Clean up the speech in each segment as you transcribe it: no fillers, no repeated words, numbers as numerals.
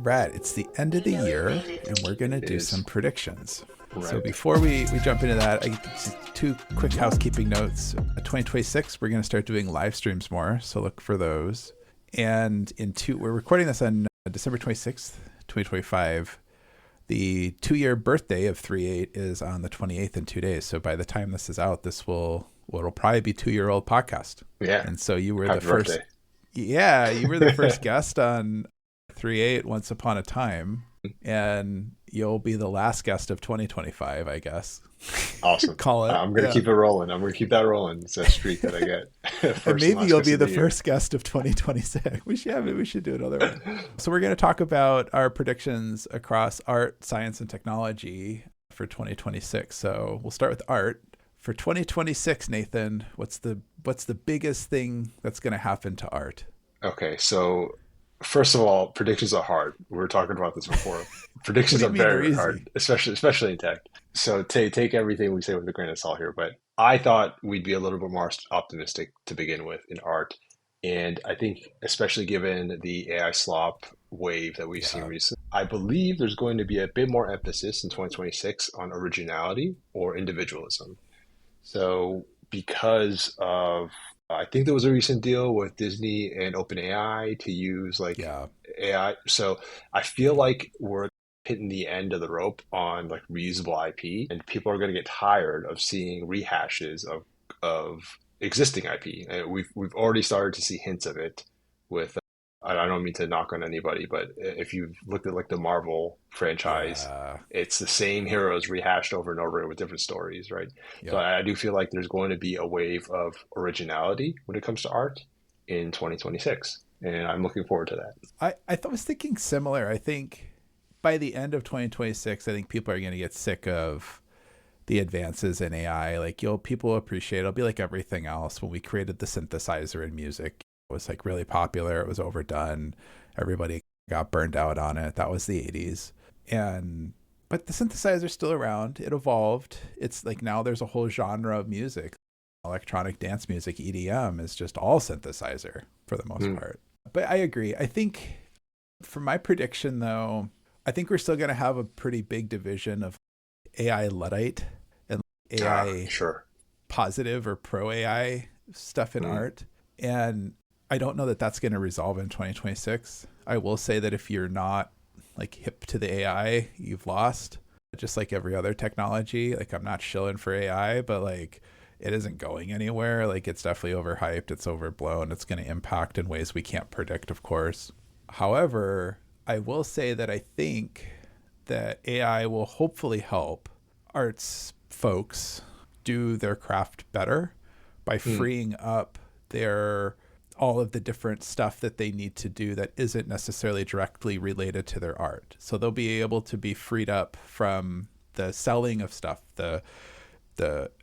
Brad, it's the end of the year, and we're going to do is. some predictions. Right. So before we jump into that, just two quick housekeeping notes. 2026, we're going to start doing live streams more, so look for those. And we're recording this on December 26th, 2025. The 2-year birthday of 3reate is on the 28th in 2 days. So by the time this is out, it'll probably be 2-year-old podcast. Yeah. And so you were Happy the first. birthday. Yeah, you were the first guest on 3reate once upon a time, and you'll be the last guest of 2025, I guess. Awesome. Call it. I'm going to keep it rolling. I'm going to keep that rolling. It's a streak that I get. And maybe you'll be the first guest of 2026. We should do another one. So we're going to talk about our predictions across art, science, and technology for 2026. So we'll start with art. For 2026, Nathan, what's the biggest thing that's going to happen to art? Okay, so first of all, predictions are hard. We were talking about this before. Predictions are very hard, especially in tech. So take everything we say with a grain of salt here. But I thought we'd be a little bit more optimistic to begin with in art. And I think, especially given the AI slop wave that we've seen recently, I believe there's going to be a bit more emphasis in 2026 on originality or individualism. So because of, I think there was a recent deal with Disney and OpenAI to use AI. So I feel like we're hitting the end of the rope on like reusable IP, and people are going to get tired of seeing rehashes of existing IP. And we've already started to see hints of it with. I don't mean to knock on anybody, but if you've looked at like the Marvel franchise, it's the same heroes rehashed over and over with different stories, right? Yeah. So I do feel like there's going to be a wave of originality when it comes to art in 2026, and I'm looking forward to that. I was thinking similar. I think by the end of 2026, I think people are going to get sick of the advances in AI. Like people will appreciate it. It'll be like everything else. When we created the synthesizer in music, was like really popular. It was overdone. Everybody got burned out on it. That was the 80s. But the synthesizer's still around. It evolved. It's like now there's a whole genre of music. Electronic dance music, EDM, is just all synthesizer for the most part. But I agree. I think for my prediction though, I think we're still going to have a pretty big division of AI Luddite and AI positive or pro AI stuff in art. And I don't know that that's going to resolve in 2026. I will say that if you're not like hip to the AI, you've lost. Just like every other technology. Like I'm not shilling for AI, but like it isn't going anywhere. Like it's definitely overhyped. It's overblown. It's going to impact in ways we can't predict, of course. However, I will say that I think that AI will hopefully help arts folks do their craft better by freeing up all of the different stuff that they need to do that isn't necessarily directly related to their art. So they'll be able to be freed up from the selling of stuff, the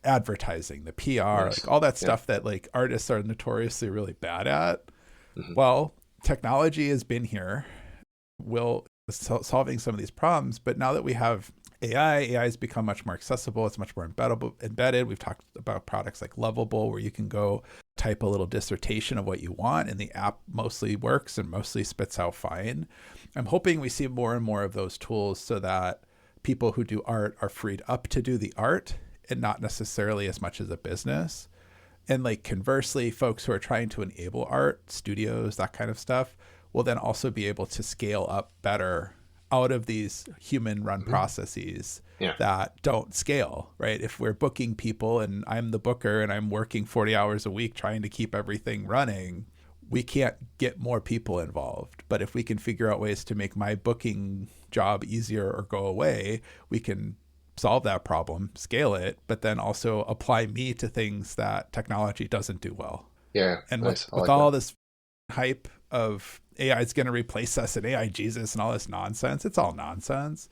advertising, the PR, like all that stuff that like artists are notoriously really bad at. Well, technology has been here, solving some of these problems, but now that we have AI has become much more accessible. It's much more embedded. We've talked about products like Lovable, where you can go type a little dissertation of what you want, and the app mostly works and mostly spits out fine. I'm hoping we see more and more of those tools so that people who do art are freed up to do the art and not necessarily as much as a business. And like conversely, folks who are trying to enable art, studios, that kind of stuff, will then also be able to scale up better out of these human run processes that don't scale, right? If we're booking people and I'm the booker and I'm working 40 hours a week trying to keep everything running, we can't get more people involved. But if we can figure out ways to make my booking job easier or go away, we can solve that problem, scale it, but then also apply me to things that technology doesn't do well. Yeah. And with all this hype of AI is going to replace us and AI Jesus and all this nonsense, it's all nonsense.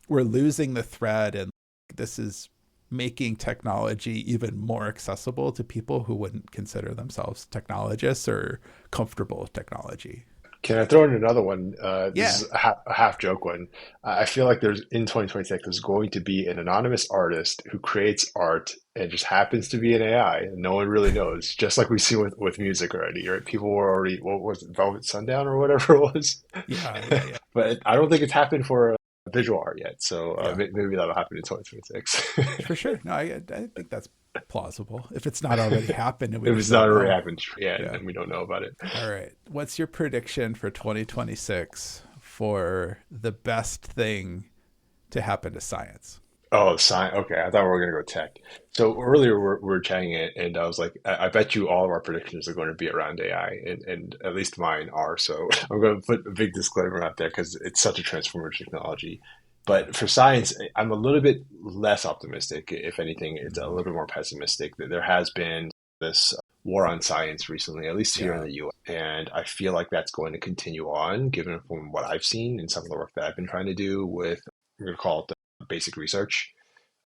We're losing the thread, and this is making technology even more accessible to people who wouldn't consider themselves technologists or comfortable with technology. Can I throw in another one? This Yeah. is a half joke one. I feel like there's in 2026 there's going to be an anonymous artist who creates art and just happens to be an AI, and no one really knows. Just like we see with music already, right? People were already what was it, Velvet Sundown or whatever it was. Yeah. Yeah. Yeah. But I don't think it's happened for visual art yet. So Yeah. maybe that'll happen in 2026. For sure. No, I think that's plausible. If it's not already happened and we If just it's not don't already know. happened, yeah, Yeah. and we don't know about it. All right. What's your prediction for 2026 for the best thing to happen to science? Oh, science. Okay, I thought we were going to go tech. So earlier we were chatting it, and I was like, I bet you all of our predictions are going to be around AI, and at least mine are. So I'm going to put a big disclaimer out there because it's such a transformative technology. Yeah. But for science, I'm a little bit less optimistic. If anything, it's a little bit more pessimistic. There has been this war on science recently, at least here in Yeah. the US, and I feel like that's going to continue on, given from what I've seen and some of the work that I've been trying to do with, we're going to call it basic research,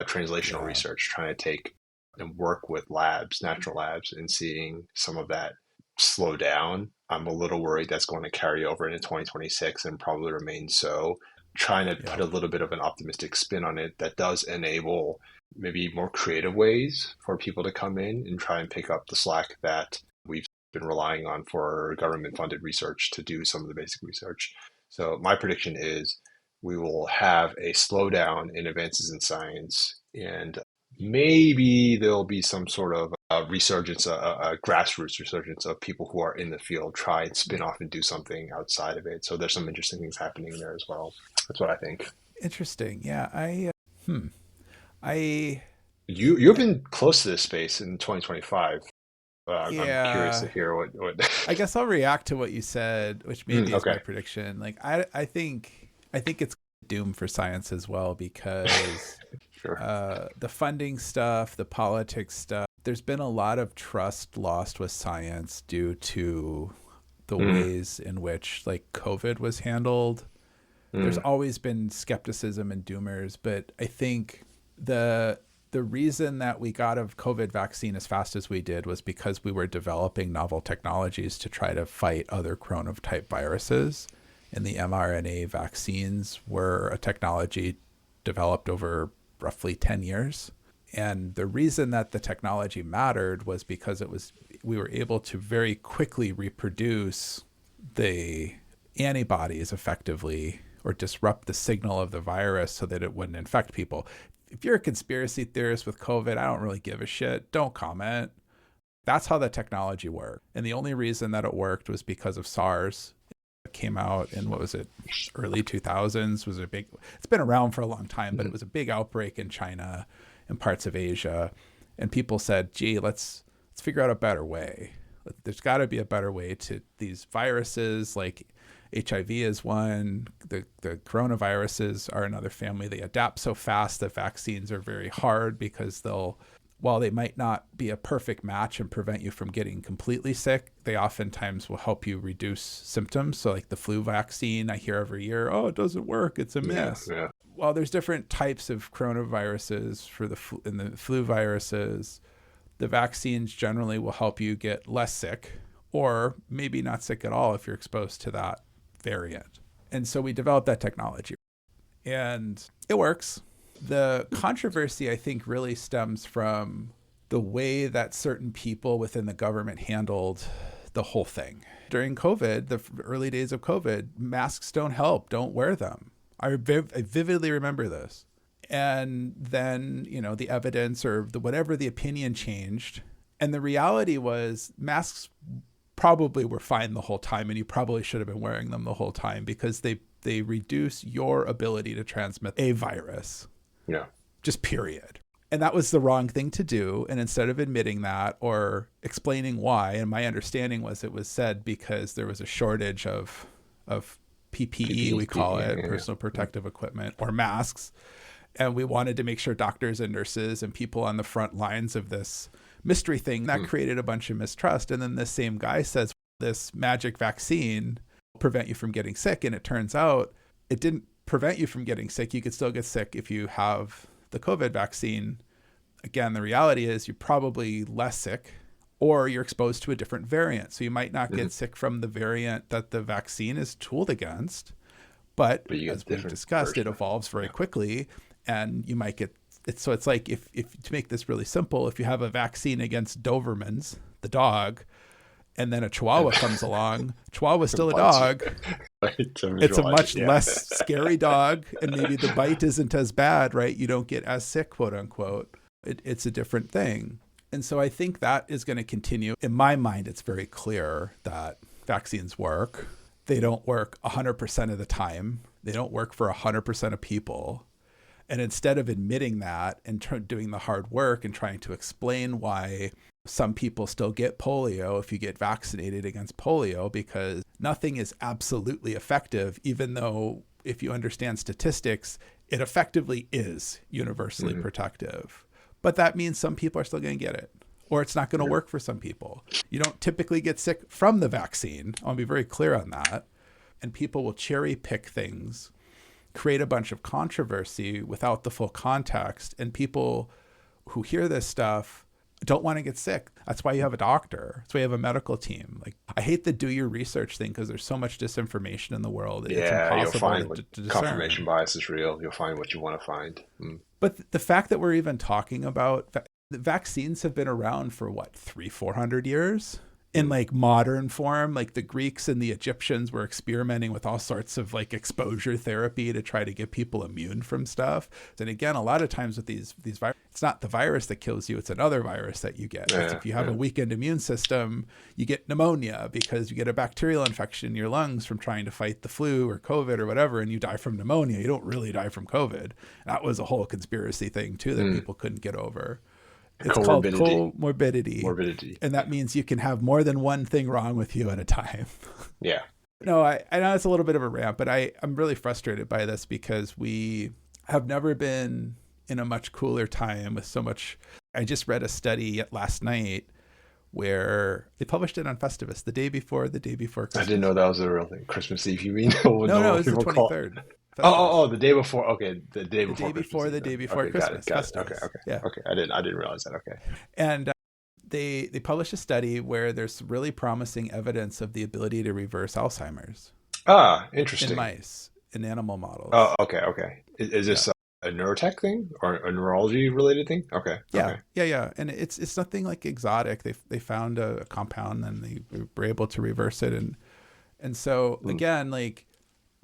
translational Yeah. research, trying to take and work with labs, natural labs, and seeing some of that slow down. I'm a little worried that's going to carry over into 2026 and probably remain so. Trying to Yeah. put a little bit of an optimistic spin on it that does enable maybe more creative ways for people to come in and try and pick up the slack that we've been relying on for government funded research to do some of the basic research. So my prediction is we will have a slowdown in advances in science, and maybe there'll be some sort of resurgence, a grassroots resurgence of people who are in the field try and spin off and do something outside of it. So there's some interesting things happening there as well. That's what I think. Interesting. Yeah. I, You've been close to this space in 2025. I'm curious to yeah. hear what. I guess I'll react to what you said, which maybe is my Okay, prediction. Like I think it's doom for science as well because sure. the funding stuff, the politics stuff, there's been a lot of trust lost with science due to the Mm, ways in which like COVID was handled. There's mm, always been skepticism and doomers, but I think the reason that we got a COVID vaccine as fast as we did was because we were developing novel technologies to try to fight other coronavirus viruses. And the mRNA vaccines were a technology developed over roughly 10 years. And the reason that the technology mattered was because we were able to very quickly reproduce the antibodies effectively or disrupt the signal of the virus so that it wouldn't infect people. If you're a conspiracy theorist with COVID, I don't really give a shit. Don't comment. That's how the technology worked. And the only reason that it worked was because of SARS. It came out in, what was it, early 2000s, was a big, it's been around for a long time, but it mm, was a big outbreak in China and parts of Asia. And people said, gee, let's figure out a better way. There's got to be a better way to these viruses, like HIV is one. The coronaviruses are another family. They adapt so fast that vaccines are very hard because while they might not be a perfect match and prevent you from getting completely sick, they oftentimes will help you reduce symptoms. So like the flu vaccine, I hear every year, oh, it doesn't work. It's a yeah, miss. yeah. Well, there's different types of coronaviruses for and the flu viruses. The vaccines generally will help you get less sick or maybe not sick at all if you're exposed to that variant. And so we developed that technology and it works. The controversy, I think, really stems from the way that certain people within the government handled the whole thing. During COVID, the early days of COVID, masks don't help, don't wear them. I vividly remember this. And then, the evidence or whatever the opinion changed. And the reality was masks probably were fine the whole time, and you probably should have been wearing them the whole time because they reduce your ability to transmit a virus, Yeah. just period. And that was the wrong thing to do. And instead of admitting that or explaining why, and my understanding was it was said because there was a shortage of PPE, we call it, Yeah, personal yeah. protective equipment, or masks. And we wanted to make sure doctors and nurses and people on the front lines of this mystery thing that Mm, created a bunch of mistrust. And then this same guy says this magic vaccine will prevent you from getting sick. And it turns out it didn't prevent you from getting sick. You could still get sick if you have the COVID vaccine. Again, the reality is you're probably less sick or you're exposed to a different variant. So you might not get sick from the variant that the vaccine is tooled against, but as we've discussed, it evolves very quickly, and you might get it. So it's like, if to make this really simple, if you have a vaccine against Dobermans, the dog, and then a Chihuahua come's along, Chihuahua's still a dog. It's a much less scary dog, and maybe the bite isn't as bad, right? You don't get as sick, quote unquote. It's a different thing. And so I think that is going to continue. In my mind, it's very clear that vaccines work. They don't work 100% of the time. They don't work for 100% of people. And instead of admitting that and doing the hard work and trying to explain why some people still get polio if you get vaccinated against polio, because nothing is absolutely effective, even though if you understand statistics, it effectively is universally protective. But that means some people are still going to get it, or it's not going to work for some people. You don't typically get sick from the vaccine. I want to be very clear on that. And people will cherry pick things, create a bunch of controversy without the full context. And people who hear this stuff don't want to get sick. That's why you have a doctor. That's why you have a medical team. Like, I hate the do your research thing because there's so much disinformation in the world. Yeah, you'll find to confirmation bias is real. You'll find what you want to find. But the fact that we're even talking about the vaccines have been around for what, 300-400 years in like modern form. Like the Greeks and the Egyptians were experimenting with all sorts of like exposure therapy to try to get people immune from stuff. And again, a lot of times with these viruses, it's not the virus that kills you, it's another virus that you get. If you have a weakened immune system, you get pneumonia because you get a bacterial infection in your lungs from trying to fight the flu or COVID or whatever, and you die from pneumonia. You don't really die from COVID. That was a whole conspiracy thing too that people couldn't get over. It's called comorbidity. And that means you can have more than one thing wrong with you at a time. Yeah. No, I know it's a little bit of a rant, but I'm really frustrated by this because we have never been in a much cooler time with so much. I just read a study last night where they published it on Festivus the day before Christmas. I didn't know that was a real thing. Christmas Eve, you mean? No, it was the 23rd. Oh, the day before. Okay, the day before Christmas. Got it. Okay. Yeah. Okay, I didn't realize that. Okay. And they published a study where there's really promising evidence of the ability to reverse Alzheimer's. Interesting. In mice, in animal models. Oh, okay. Is this a neurotech thing or a neurology related thing? Okay. Yeah. And it's nothing like exotic. They found a compound and they were able to reverse it. And so again, like,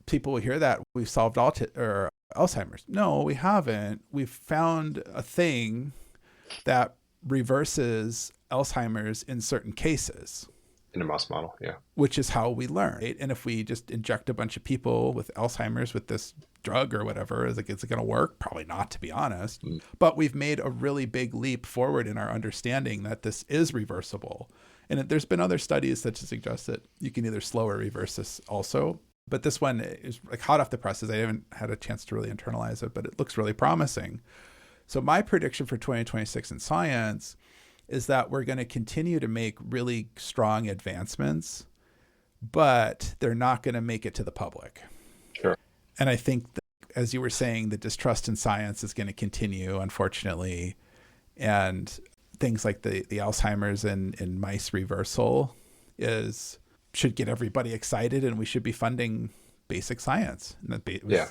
people will hear that we've solved Alzheimer's. No, we haven't. We've found a thing that reverses Alzheimer's in certain cases. In a mouse model, yeah. Which is how we learn. Right? And if we just inject a bunch of people with Alzheimer's with this drug or whatever, is it going to work? Probably not, to be honest. But we've made a really big leap forward in our understanding that this is reversible. And there's been other studies that suggest that you can either slow or reverse this also. But this one is like hot off the presses. I haven't had a chance to really internalize it, but it looks really promising. So my prediction for 2026 in science is that we're going to continue to make really strong advancements, but they're not going to make it to the public. Sure. And I think that, as you were saying, the distrust in science is going to continue, unfortunately. And things like the Alzheimer's and mice reversal should get everybody excited, and we should be funding basic science. And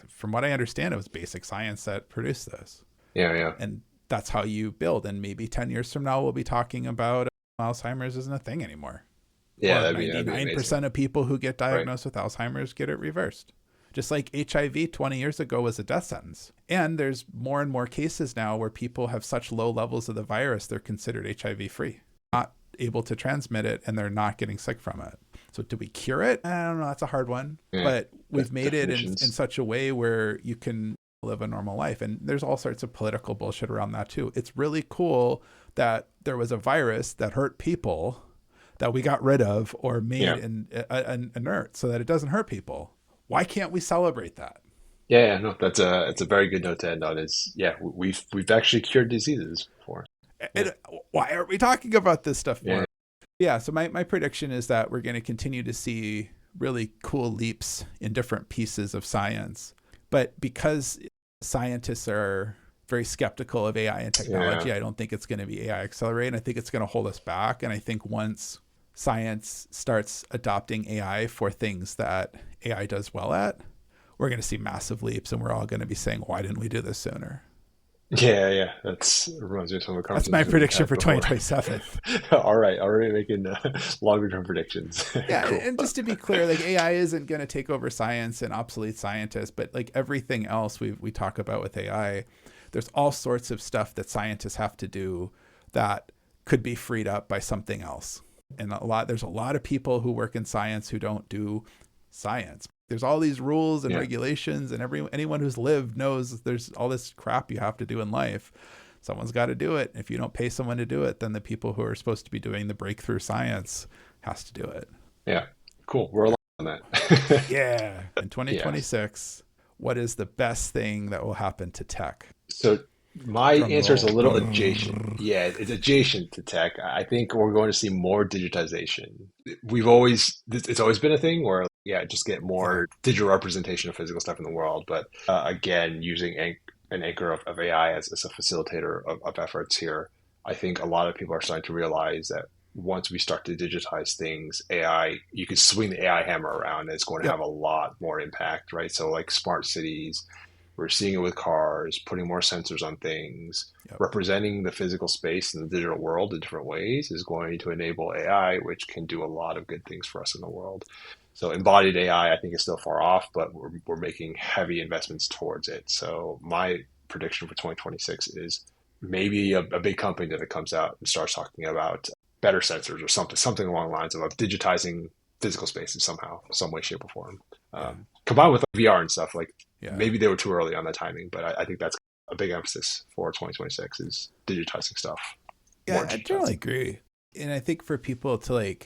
from what I understand, it was basic science that produced this. Yeah. And that's how you build. And maybe 10 years from now, we'll be talking about Alzheimer's isn't a thing anymore. Yeah, or 99% of people who get diagnosed with Alzheimer's get it reversed. Just like HIV 20 years ago was a death sentence. And there's more and more cases now where people have such low levels of the virus, they're considered HIV free, not able to transmit it, and they're not getting sick from it. So do we cure it? I don't know. That's a hard one. Yeah, but we've made it in such a way where you can live a normal life. And there's all sorts of political bullshit around that too. It's really cool that there was a virus that hurt people that we got rid of or made inert so that it doesn't hurt people. Why can't we celebrate that? Yeah, no, it's a very good note to end on. We've actually cured diseases before. And why aren't we talking about this stuff more? Yeah, so my prediction is that we're going to continue to see really cool leaps in different pieces of science. But because scientists are very skeptical of AI and technology. Yeah. I don't think it's going to be AI accelerated. I think it's going to hold us back. And I think once science starts adopting AI for things that AI does well at, we're going to see massive leaps, and we're all going to be saying, why didn't we do this sooner? Yeah. That's reminds me of some of the That's my conversations we've prediction had for before. 2027. All right, already making longer term predictions. Yeah, Cool. and just to be clear, like AI isn't going to take over science and obsolete scientists, but like everything else we talk about with AI, there's all sorts of stuff that scientists have to do that could be freed up by something else. And there's a lot of people who work in science who don't do science. There's all these rules and regulations, and anyone who's lived knows there's all this crap you have to do in life. Someone's got to do it. If you don't pay someone to do it, then the people who are supposed to be doing the breakthrough science has to do it. Yeah, cool. We're aligned on that. Yeah. In 2026, what is the best thing that will happen to tech? So my Drum answer is a roll. little adjacent. Yeah, it's adjacent to tech. I think we're going to see more digitization. It's always been a thing where, just get more digital representation of physical stuff in the world. But again, using an anchor of AI as a facilitator of efforts here, I think a lot of people are starting to realize that once we start to digitize things, AI, you can swing the AI hammer around and it's going to have a lot more impact, right? So like smart cities, we're seeing it with cars, putting more sensors on things, representing the physical space in the digital world in different ways is going to enable AI, which can do a lot of good things for us in the world. So embodied AI, I think, is still far off, but we're making heavy investments towards it. So my prediction for 2026 is maybe a big company that comes out and starts talking about better sensors or something along the lines of digitizing physical spaces somehow, some way, shape, or form. Combined with VR and stuff, maybe they were too early on the timing, but I think that's a big emphasis for 2026 is digitizing stuff. Yeah, I generally agree. And I think for people to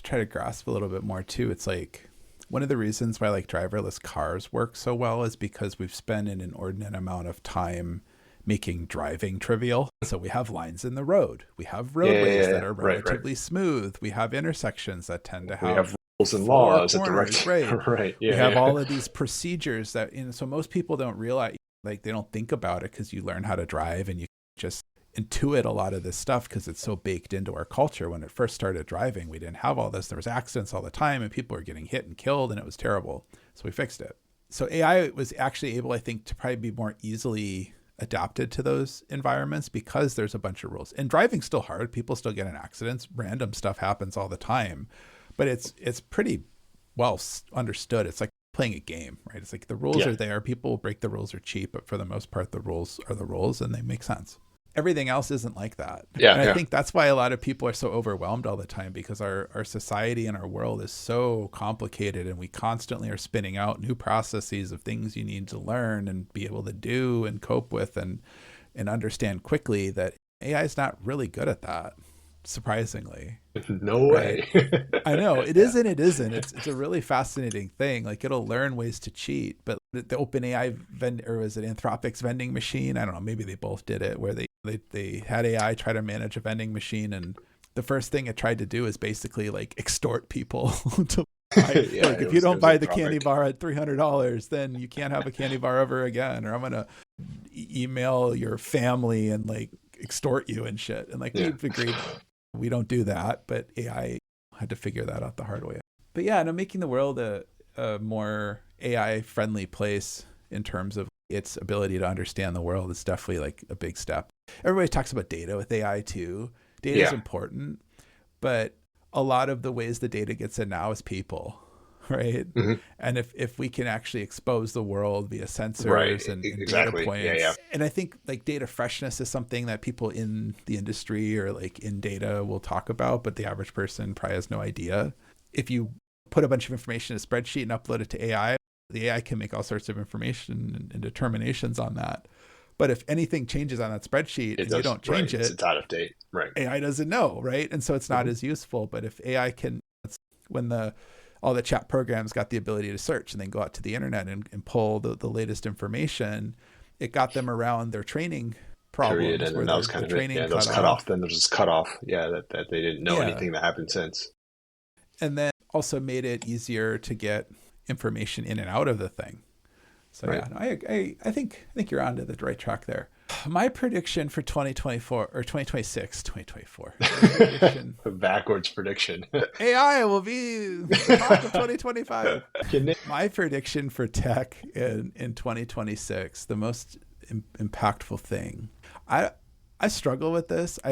try to grasp a little bit more too, it's like one of the reasons why driverless cars work so well is because we've spent an inordinate amount of time making driving trivial. So we have lines in the road. We have roadways that are relatively smooth. We have intersections that tend to have rules and laws at direct. Right. We have all of these procedures that, so most people don't realize, they don't think about it because you learn how to drive and you just intuit a lot of this stuff because it's so baked into our culture. When it first started driving, we didn't have all this. There was accidents all the time and people were getting hit and killed and it was terrible. So we fixed it. So AI was actually able, I think, to probably be more easily adapted to those environments because there's a bunch of rules. And driving's still hard. People still get in accidents. Random stuff happens all the time. But it's pretty well understood. It's like playing a game, right? It's like the rules are there. People break the rules are cheap, but for the most part, the rules are the rules and they make sense. Everything else isn't like that. I think that's why a lot of people are so overwhelmed all the time because our society and our world is so complicated and we constantly are spinning out new processes of things you need to learn and be able to do and cope with and understand quickly that AI is not really good at that, surprisingly. No way. I know it is and it isn't. It's a really fascinating thing. It'll learn ways to cheat, but the OpenAI or was it Anthropic's vending machine? I don't know. Maybe they both did it where they had AI try to manage a vending machine, and the first thing it tried to do is basically extort people to buy. If you don't buy the candy bar at $300, then you can't have a candy bar ever again, or I'm gonna email your family and extort you and shit. And we've agreed we don't do that, but AI had to figure that out the hard way. But making the world a more AI friendly place in terms of its ability to understand the world is definitely a big step. Everybody talks about data with AI too. Data is important, but a lot of the ways the data gets in now is people, right? Mm-hmm. And if we can actually expose the world via sensors and data points, and I think data freshness is something that people in the industry or in data will talk about, but the average person probably has no idea. If you put a bunch of information in a spreadsheet and upload it to AI, the AI can make all sorts of information and determinations on that. But if anything changes on that spreadsheet and you don't change it, it's out of date. Right. AI doesn't know, right? And so it's not as useful. But if AI can, when all the chat programs got the ability to search and then go out to the internet and pull the latest information, it got them around their training problems. Period. And that was kind of it. Yeah, those cut off. Then there's this cut off. Yeah, that they didn't know anything that happened since. And then also made it easier to get information in and out of the thing. So I think you're onto the right track there. My prediction for 2024 or 2026, 2024. Prediction. Backwards prediction. AI will be the talk of 2025. My prediction for tech in 2026, the most impactful thing. I struggle with this. I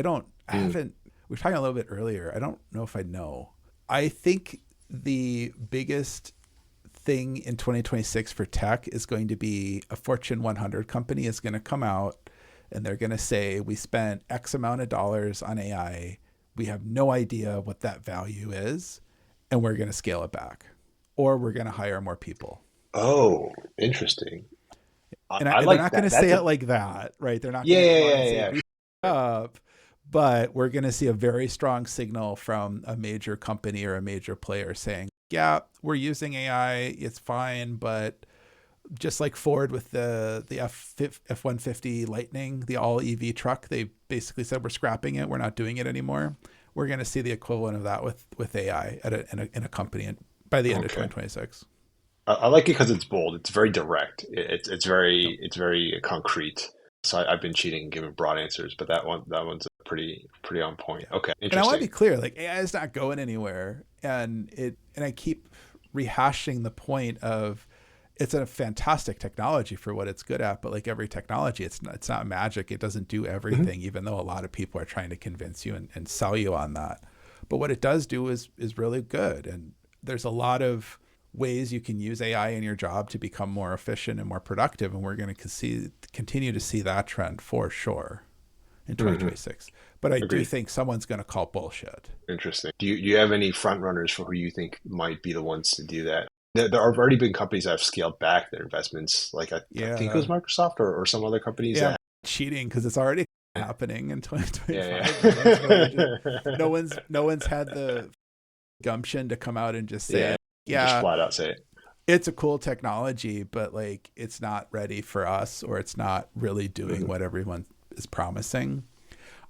haven't, we were talking a little bit earlier. I don't know if I know. I think the biggest thing in 2026 for tech is going to be a Fortune 100 company is going to come out and they're going to say, we spent X amount of dollars on AI. We have no idea what that value is, and we're going to scale it back, or we're going to hire more people. Oh, interesting. And they're not going to say it like that, right? They're not going to say up, but we're going to see a very strong signal from a major company or a major player saying, yeah, we're using AI. It's fine, but just like Ford with the F-150 Lightning, the all EV truck, they basically said we're scrapping it. We're not doing it anymore. We're going to see the equivalent of that with AI in a company by the end of 2026. I like it because it's bold. It's very direct. It's very concrete. So I've been cheating and giving broad answers, but that one's pretty on point. Okay, interesting. And I want to be clear, like AI is not going anywhere, and I keep rehashing the point of it's a fantastic technology for what it's good at, but like every technology, it's not magic. It doesn't do everything, even though a lot of people are trying to convince you and sell you on that. But what it does do is really good, and there's a lot of ways you can use AI in your job to become more efficient and more productive. And we're going to continue to see that trend for sure in 2026. But I do think someone's going to call bullshit. Interesting. Do you have any front runners for who you think might be the ones to do that? There have already been companies that have scaled back their investments. Like I think it was Microsoft or some other companies. Yeah, cheating because it's already happening in 2025. Yeah. No one's had the gumption to come out and just say, just flat out say it. It's a cool technology, but like it's not ready for us, or it's not really doing what everyone is promising.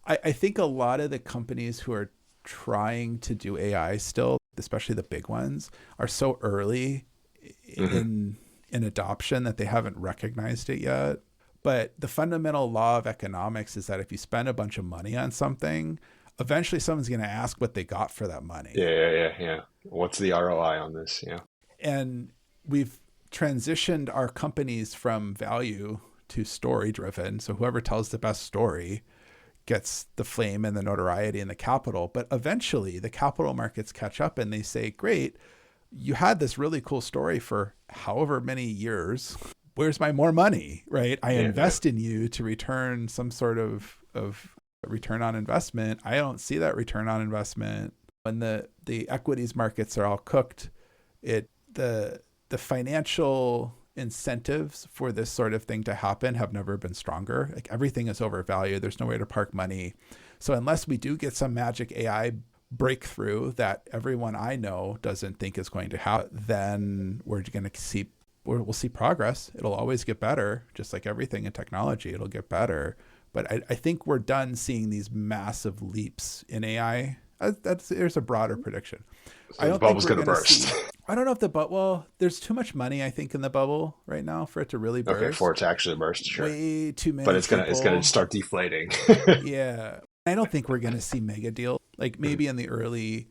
I think a lot of the companies who are trying to do AI still, especially the big ones, are so early in adoption that they haven't recognized it yet. But the fundamental law of economics is that if you spend a bunch of money on something, eventually someone's going to ask what they got for that money. Yeah. What's the ROI on this? Yeah. And we've transitioned our companies from value to story driven. So whoever tells the best story gets the flame and the notoriety and the capital. But eventually the capital markets catch up and they say, great, you had this really cool story for however many years. Where's my more money, right? I invest in you to return some sort of return on investment. I don't see that return on investment. When the equities markets are all cooked, the financial incentives for this sort of thing to happen have never been stronger. Like everything is overvalued. There's nowhere to park money. So unless we do get some magic AI breakthrough that everyone I know doesn't think is going to happen, then we'll see progress. It'll always get better, just like everything in technology. It'll get better. But I think we're done seeing these massive leaps in AI. There's a broader prediction. So I don't the bubble's going to burst. I don't know if there's too much money, I think, in the bubble right now for it to really burst. Okay, for it to actually burst, sure. Way too many. But it's gonna start deflating. Yeah. I don't think we're gonna see mega deals. Like maybe in the early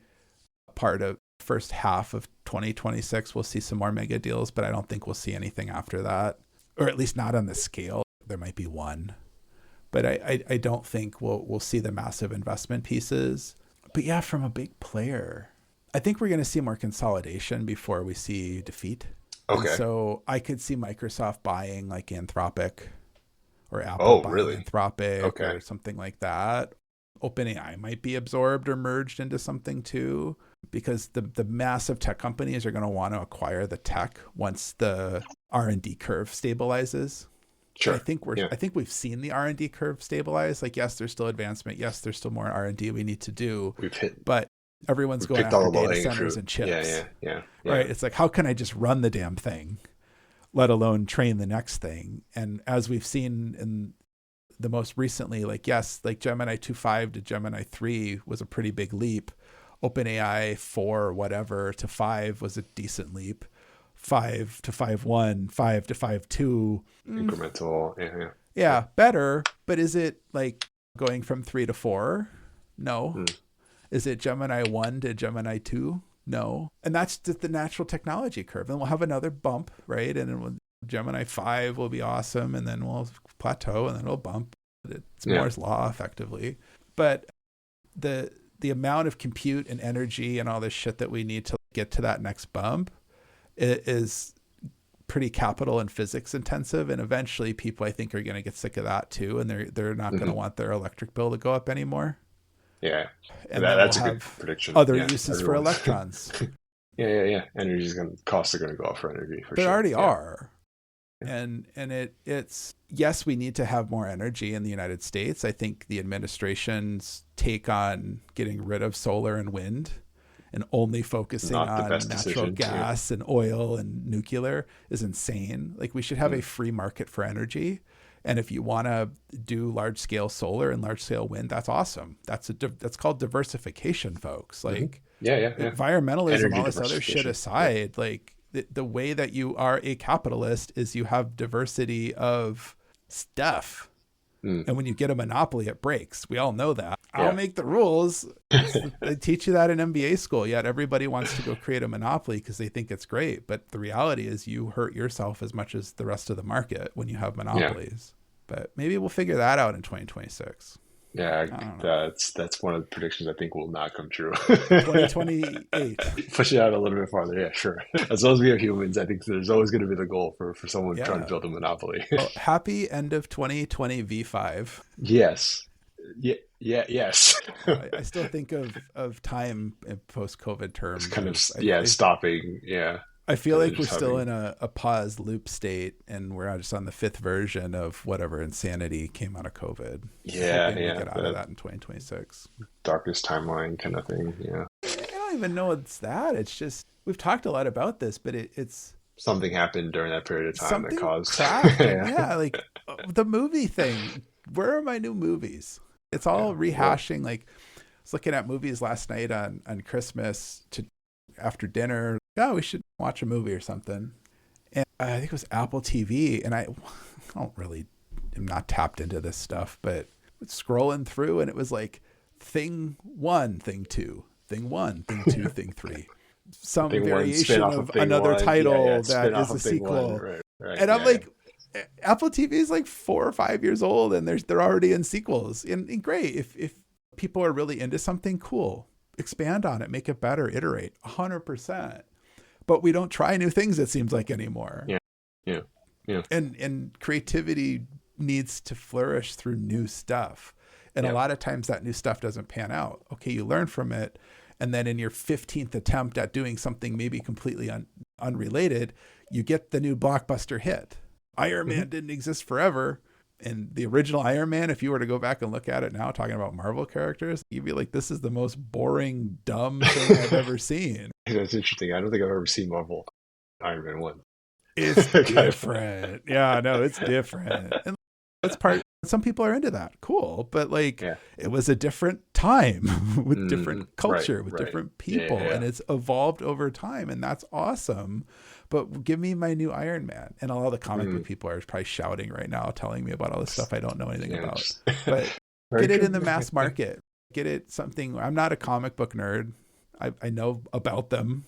part of first half of 2026, we'll see some more mega deals, but I don't think we'll see anything after that. Or at least not on the scale. There might be one. But I don't think we'll see the massive investment pieces. But yeah, from a big player, I think we're going to see more consolidation before we see defeat. Okay. And so I could see Microsoft buying like Anthropic, or Apple buying Anthropic, or something like that. OpenAI might be absorbed or merged into something too, because the massive tech companies are going to want to acquire the tech once the R&D curve stabilizes. Sure. I think we've seen the R&D curve stabilize. Like, yes, there's still advancement. Yes, there's still more R&D we need to do. But everyone's going after data centers and chips. Yeah. Right. It's like, how can I just run the damn thing, let alone train the next thing? And as we've seen in the most recently, like Gemini 2.5 to Gemini 3 was a pretty big leap. OpenAI 4 or whatever to 5 was a decent leap. 5 to 5.1, 5 to 5.2. Incremental. Yeah, better. But is it like going from 3 to 4? No. Is it Gemini 1 to Gemini 2? No. And that's just the natural technology curve. And we'll have another bump, right? And then Gemini 5 will be awesome, and then we'll plateau, and then it'll bump. It's Moore's law, effectively. But the amount of compute and energy and all this shit that we need to get to that next bump is pretty capital and physics intensive. And eventually people, I think, are going to get sick of that too. And they're not going to want their electric bill to go up anymore. Yeah. And that's a good prediction. Other uses for electrons. Yeah. Costs are going to go up for energy. They already are. And it's yes, we need to have more energy in the United States. I think the administration's take on getting rid of solar and wind and only focusing on natural gas and oil and nuclear is insane. Like, we should have a free market for energy. And if you want to do large scale solar and large scale wind, that's awesome. That's called diversification, folks. Like, environmentalism, energy, all this other shit aside, like, the way that you are a capitalist is you have diversity of stuff. And when you get a monopoly, it breaks. We all know that. I'll make the rules. They teach you that in MBA school, yet everybody wants to go create a monopoly because they think it's great. But the reality is you hurt yourself as much as the rest of the market when you have monopolies. But maybe we'll figure that out in 2026. Yeah, that's one of the predictions I think will not come true. 2028. Push it out a little bit farther. Yeah, sure. As long as we have humans, I think there's always going to be the goal for someone trying to build a monopoly. Well, happy end of 2020 V5. Yes. Yes. I still think of time in post-COVID terms. Kind of, stopping. Yeah. I feel like we're still in a pause loop state, and we're just on the 5th version of whatever insanity came out of COVID. Yeah. We get out of that in 2026. Darkest timeline kind of thing. Yeah. I don't even know it's that. It's just, we've talked a lot about this, but it's something happened during that period of time that caused. Like the movie thing. Where are my new movies? It's all rehashing. Like, I was looking at movies last night on Christmas after dinner. Oh, we should watch a movie or something. And I think it was Apple TV. And I am not tapped into this stuff, but scrolling through, and it was like thing 1, thing 2, thing 1, thing 2, thing 3. Some thing variation of another title that is a sequel. Right, and I'm like, Apple TV is like 4 or 5 years old, and they're already in sequels. And great. If people are really into something, cool. Expand on it, make it better, iterate 100%. But we don't try new things, it seems like, anymore. Yeah. And creativity needs to flourish through new stuff. And a lot of times that new stuff doesn't pan out. Okay, you learn from it. And then in your 15th attempt at doing something maybe completely unrelated, you get the new blockbuster hit. Iron Man didn't exist forever. And the original Iron Man, if you were to go back and look at it now, talking about Marvel characters, you'd be like, this is the most boring, dumb thing I've ever seen. That's interesting. I don't think I've ever seen Marvel Iron Man 1. It's different. Yeah, no, it's different. And that's part. Some people are into that. Cool. But it was a different time with different culture, with different people. And it's evolved over time. And that's awesome. But give me my new Iron Man. And all the comic book people are probably shouting right now, telling me about all this stuff I don't know anything about. But get it in the mass market. Get it something. I'm not a comic book nerd. I know about them.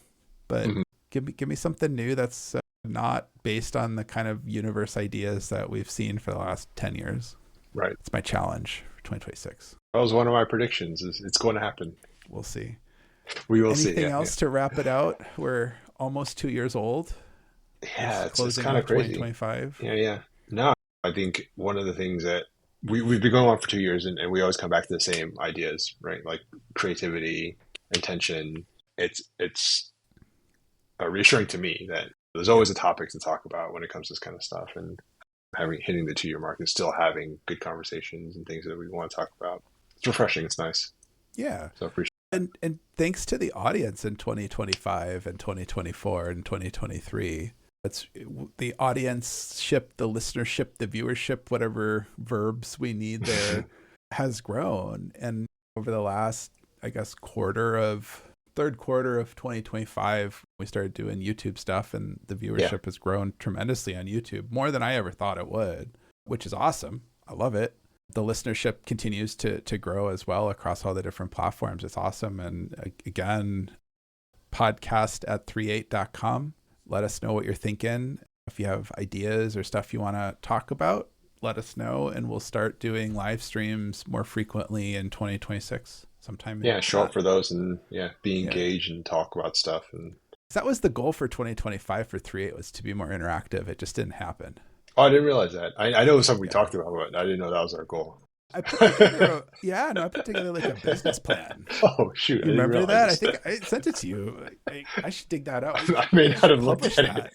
But give me something new that's not based on the kind of universe ideas that we've seen for the last 10 years. Right. It's my challenge for 2026. That was one of my predictions. It's going to happen. We'll see. We will see. Anything else to wrap it out? We're almost 2 years old. Yeah, it's kind of crazy. 2025. Yeah. No, I think one of the things that we've been going on for 2 years, and we always come back to the same ideas, right? Like creativity, intention. It's reassuring to me that there's always a topic to talk about when it comes to this kind of stuff, and hitting the 2 year mark and still having good conversations and things that we want to talk about. It's refreshing. It's nice. Yeah. So I appreciate it. And thanks to the audience in 2025 and 2024 and 2023. It's the audience-ship, the listenership, the viewership, whatever verbs we need there has grown. And over the last, I guess, quarter of third quarter of 2025, we started doing YouTube stuff, and the viewership has grown tremendously on YouTube, more than I ever thought it would, which is awesome. I love it. The listenership continues to grow as well across all the different platforms. It's awesome. And again, podcast@3reate.com. Let us know what you're thinking. If you have ideas or stuff you want to talk about, let us know, and we'll start doing live streams more frequently in 2026 sometime. Yeah, show up for those and be engaged and talk about stuff. And that was the goal for 2025 for 3reate, was to be more interactive. It just didn't happen. Oh, I didn't realize that. I know it was something we talked about, but I didn't know that was our goal. I put together I put together like a business plan. Oh, shoot. You remember that? I think I sent it to you. I should dig that out. I may not have looked at it.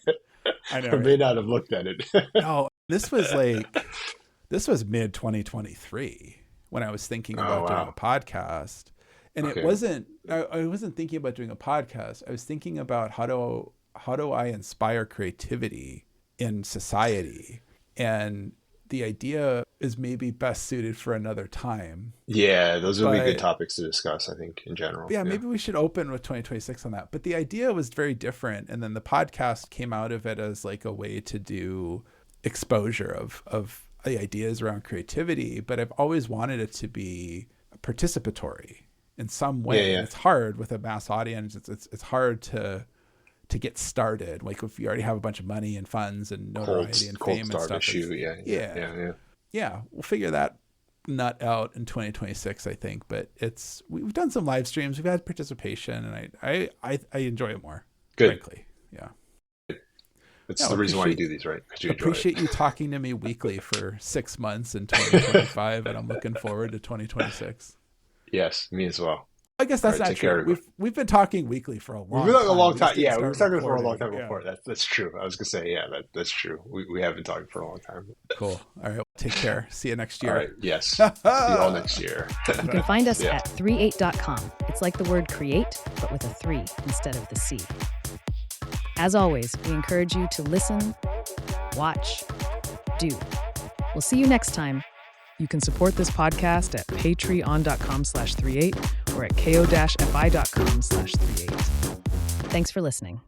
I know. I may not have looked at it. No, this was mid 2023 when I was thinking about doing a podcast. And it wasn't, I wasn't thinking about doing a podcast. I was thinking about how do I inspire creativity in society? And the idea is maybe best suited for another time. Yeah, those would be good topics to discuss, I think, in general. Yeah, maybe we should open with 2026 on that. But the idea was very different. And then the podcast came out of it as like a way to do exposure of the ideas around creativity. But I've always wanted it to be participatory in some way. Yeah. It's hard with a mass audience. It's hard to get started. Like if you already have a bunch of money and funds and notoriety and fame and stuff. Yeah. We'll figure that nut out in 2026, I think. But we've done some live streams. We've had participation, and I enjoy it more. Good. Frankly. Yeah. That's the reason why you do these, right? Because you appreciate you talking to me weekly for 6 months in 2025, and I'm looking forward to 2026. Yes, me as well. I guess that's not true. We've been talking weekly for a long time. We've been a long time. Yeah, we've been talking for a long time before. That's true. I was gonna say, that's true. We have been talking for a long time. Cool. All right. Take care. See you next year. All right. Yes. See you all next year. You can find us at 3reate.com. It's like the word create, but with a 3 instead of the C. As always, we encourage you to listen, watch, do. We'll see you next time. You can support this podcast at patreon.com/3reate or at ko-fi.com/3reate. Thanks for listening.